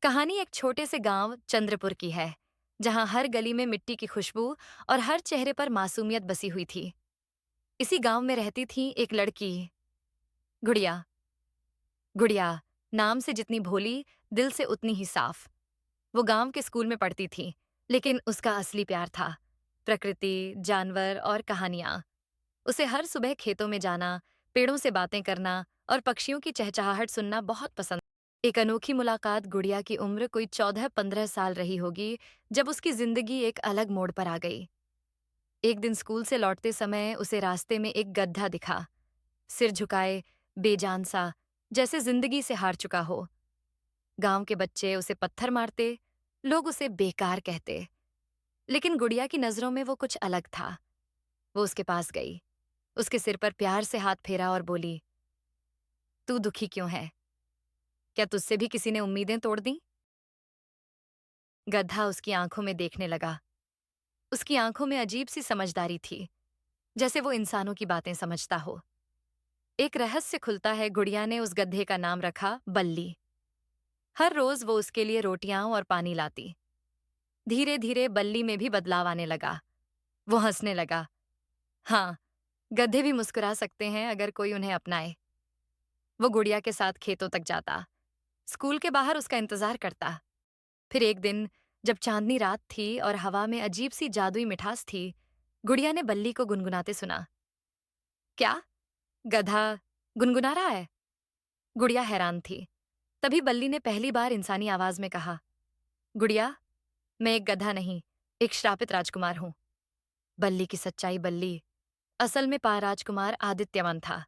कहानी एक छोटे से गांव चंद्रपुर की है, जहां हर गली में मिट्टी की खुशबू और हर चेहरे पर मासूमियत बसी हुई थी। इसी गांव में रहती थी एक लड़की, गुड़िया। गुड़िया नाम से जितनी भोली, दिल से उतनी ही साफ। वो गांव के स्कूल में पढ़ती थी, लेकिन उसका असली प्यार था प्रकृति, जानवर और कहानियां। उसे हर सुबह खेतों में जाना, पेड़ों से बातें करना और पक्षियों की चहचहाहट सुनना बहुत पसंद। एक अनोखी मुलाकात। गुड़िया की उम्र कोई 14-15 साल रही होगी जब उसकी जिंदगी एक अलग मोड़ पर आ गई। एक दिन स्कूल से लौटते समय उसे रास्ते में एक गधा दिखा, सिर झुकाए, बेजान सा, जैसे जिंदगी से हार चुका हो। गांव के बच्चे उसे पत्थर मारते, लोग उसे बेकार कहते, लेकिन गुड़िया की नजरों में वो कुछ अलग था। वो उसके पास गई, उसके सिर पर प्यार से हाथ फेरा और बोली, तू दुखी क्यों है? क्या तुझसे भी किसी ने उम्मीदें तोड़ दी? गधा उसकी आंखों में देखने लगा। उसकी आंखों में अजीब सी समझदारी थी, जैसे वो इंसानों की बातें समझता हो। एक रहस्य खुलता है। गुड़िया ने उस गधे का नाम रखा बल्ली। हर रोज वो उसके लिए रोटियां और पानी लाती। धीरे धीरे बल्ली में भी बदलाव आने लगा। वो हंसने लगा। हाँ, गधे भी मुस्कुरा सकते हैं अगर कोई उन्हें अपनाए। वो गुड़िया के साथ खेतों तक जाता, स्कूल के बाहर उसका इंतजार करता। फिर एक दिन, जब चांदनी रात थी और हवा में अजीब सी जादुई मिठास थी, गुड़िया ने बल्ली को गुनगुनाते सुना। क्या? गधा गुनगुना रहा है? गुड़िया हैरान थी। तभी बल्ली ने पहली बार इंसानी आवाज में कहा, गुड़िया, मैं एक गधा नहीं, एक श्रापित राजकुमार हूं। बल्ली की सच्चाई। बल्ली असल में राजकुमार आदित्यवन था,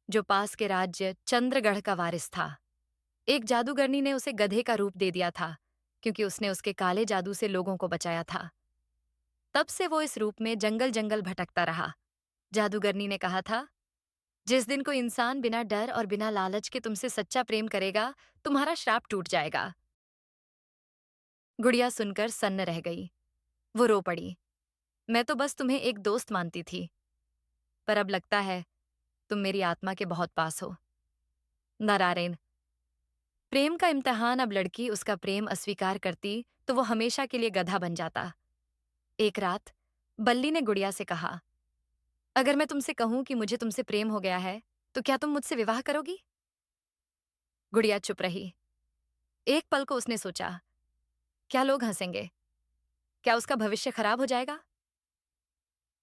जो पास के राज्य चंद्रगढ़ का वारिस था। एक जादूगरनी ने उसे गधे का रूप दे दिया था, क्योंकि उसने उसके काले जादू से लोगों को बचाया था। तब से वो इस रूप में जंगल जंगल भटकता रहा। जादूगरनी ने कहा था, जिस दिन कोई इंसान बिना डर और बिना लालच के तुमसे सच्चा प्रेम करेगा, तुम्हारा श्राप टूट जाएगा। गुड़िया सुनकर सन्न रह गई। वो रो पड़ी। मैं तो बस तुम्हें एक दोस्त मानती थी, पर अब लगता है तुम मेरी आत्मा के बहुत पास हो। नारायण। प्रेम का इम्तिहान। अब लड़की उसका प्रेम अस्वीकार करती तो वो हमेशा के लिए गधा बन जाता। एक रात बल्ली ने गुड़िया से कहा, अगर मैं तुमसे कहूं कि मुझे तुमसे प्रेम हो गया है, तो क्या तुम मुझसे विवाह करोगी? गुड़िया चुप रही। एक पल को उसने सोचा, क्या लोग हंसेंगे? क्या उसका भविष्य खराब हो जाएगा?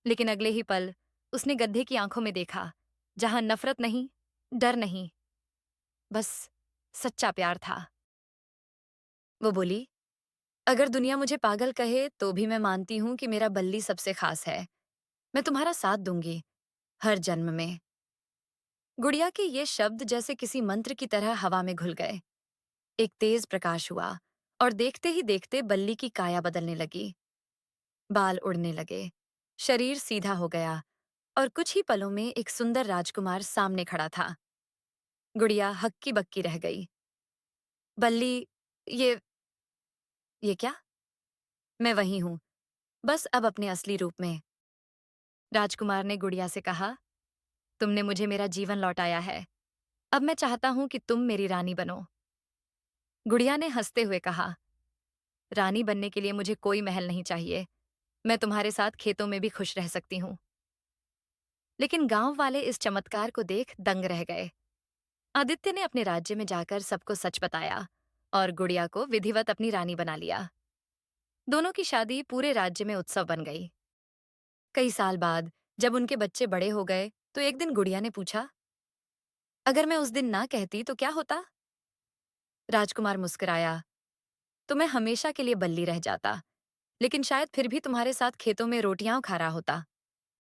लेकिन अगले ही पल उसने गधे की आंखों में देखा, जहां नफरत नहीं, डर नहीं, बस सच्चा प्यार था। वो बोली, अगर दुनिया मुझे पागल कहे तो भी मैं मानती हूं कि मेरा बल्ली सबसे खास है। मैं तुम्हारा साथ दूंगी, हर जन्म में। गुड़िया के ये शब्द जैसे किसी मंत्र की तरह हवा में घुल गए। एक तेज प्रकाश हुआ और देखते ही देखते बल्ली की काया बदलने लगी। बाल उड़ने लगे, शरीर सीधा हो गया और कुछ ही पलों में एक सुंदर राजकुमार सामने खड़ा था। गुड़िया हक्की बक्की रह गई। बल्ली, ये क्या? मैं वही हूं, बस अब अपने असली रूप में। राजकुमार ने गुड़िया से कहा, तुमने मुझे मेरा जीवन लौटाया है। अब मैं चाहता हूं कि तुम मेरी रानी बनो। गुड़िया ने हंसते हुए कहा, रानी बनने के लिए मुझे कोई महल नहीं चाहिए। मैं तुम्हारे साथ खेतों में भी खुश रह सकती हूँ। लेकिन गांव वाले इस चमत्कार को देख दंग रह गए। आदित्य ने अपने राज्य में जाकर सबको सच बताया और गुड़िया को विधिवत अपनी रानी बना लिया। दोनों की शादी पूरे राज्य में उत्सव बन गई। कई साल बाद जब उनके बच्चे बड़े हो गए, तो एक दिन गुड़िया ने पूछा, अगर मैं उस दिन ना कहती तो क्या होता? राजकुमार मुस्कुराया, तो मैं हमेशा के लिए बल्ली रह जाता, लेकिन शायद फिर भी तुम्हारे साथ खेतों में रोटियां खा रहा होता।